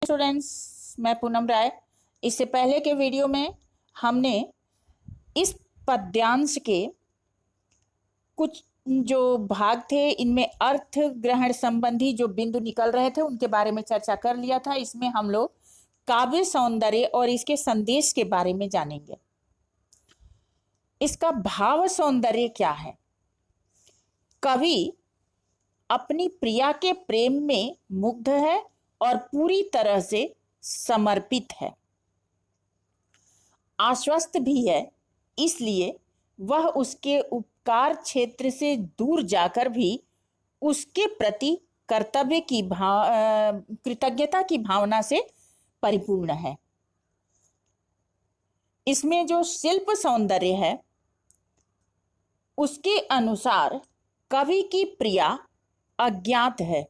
Students, मैं पूनम राय। इससे पहले के वीडियो में हमने इस पद्यांश के कुछ जो भाग थे, इनमें अर्थ ग्रहण संबंधी जो बिंदु निकल रहे थे उनके बारे में चर्चा कर लिया था। इसमें हम लोग काव्य सौंदर्य और इसके संदेश के बारे में जानेंगे। इसका भाव सौंदर्य क्या है? कवि अपनी प्रिया के प्रेम में मुग्ध है और पूरी तरह से समर्पित है, आश्वस्त भी है। इसलिए वह उसके उपकार क्षेत्र से दूर जाकर भी उसके प्रति कृतज्ञता की भावना से परिपूर्ण है। इसमें जो शिल्प सौंदर्य है, उसके अनुसार कवि की प्रिया अज्ञात है,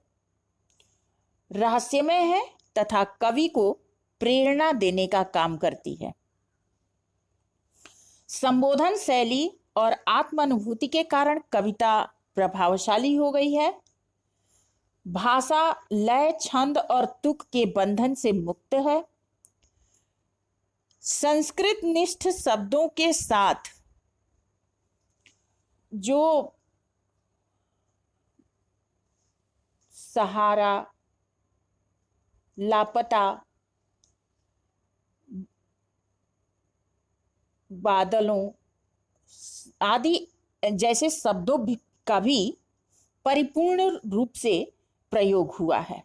रहस्यमय है तथा कवि को प्रेरणा देने का काम करती है। संबोधन शैली और आत्मानुभूति के कारण कविता प्रभावशाली हो गई है। भाषा लय, छंद और तुक के बंधन से मुक्त है। संस्कृत निष्ठ शब्दों के साथ जो सहारा, लापता, बादलों आदि जैसे शब्दों का भी परिपूर्ण रूप से प्रयोग हुआ है।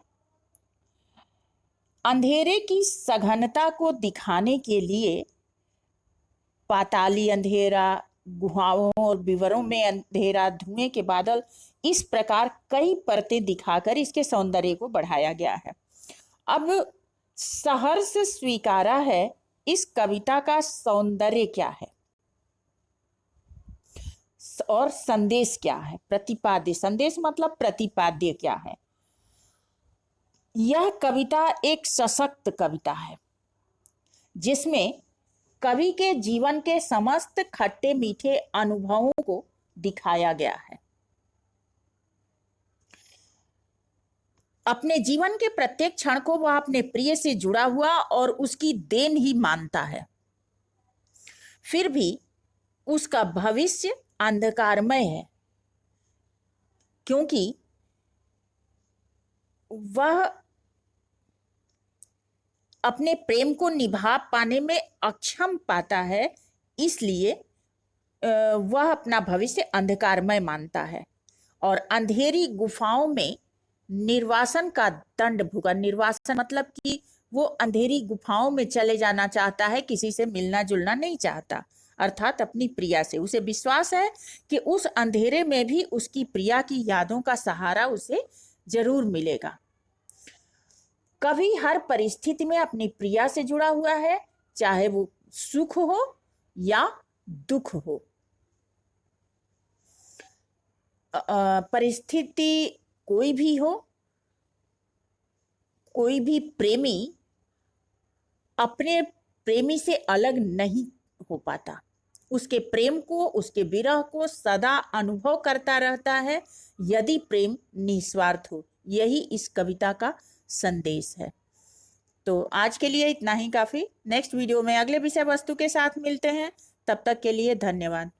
अंधेरे की सघनता को दिखाने के लिए पाताली अंधेरा, गुहाओं और विवरों में अंधेरा, धुएं के बादल, इस प्रकार कई परतें दिखाकर इसके सौंदर्य को बढ़ाया गया है। अब सहर्ष स्वीकारा है, इस कविता का सौंदर्य क्या है और संदेश क्या है? प्रतिपाद्य, संदेश मतलब प्रतिपाद्य क्या है? यह कविता एक सशक्त कविता है जिसमें कवि के जीवन के समस्त खट्टे मीठे अनुभवों को दिखाया गया है। अपने जीवन के प्रत्येक क्षण को वह अपने प्रिय से जुड़ा हुआ और उसकी देन ही मानता है। फिर भी उसका भविष्य अंधकारमय है, क्योंकि वह अपने प्रेम को निभा पाने में अक्षम पाता है। इसलिए वह अपना भविष्य अंधकारमय मानता है और अंधेरी गुफाओं में निर्वासन का दंड भुगा। निर्वासन मतलब कि वो अंधेरी गुफाओं में चले जाना चाहता है, किसी से मिलना जुलना नहीं चाहता, अर्थात अपनी प्रिया से। उसे विश्वास है कि उस अंधेरे में भी उसकी प्रिया की यादों का सहारा उसे जरूर मिलेगा। कवि हर परिस्थिति में अपनी प्रिया से जुड़ा हुआ है, चाहे वो सुख हो या दुख हो। परिस्थिति कोई भी हो, कोई भी प्रेमी अपने प्रेमी से अलग नहीं हो पाता। उसके प्रेम को, उसके विरह को सदा अनुभव करता रहता है, यदि प्रेम निस्वार्थ हो। यही इस कविता का संदेश है। तो आज के लिए इतना ही काफी। नेक्स्ट वीडियो में अगले विषय वस्तु के साथ मिलते हैं। तब तक के लिए धन्यवाद।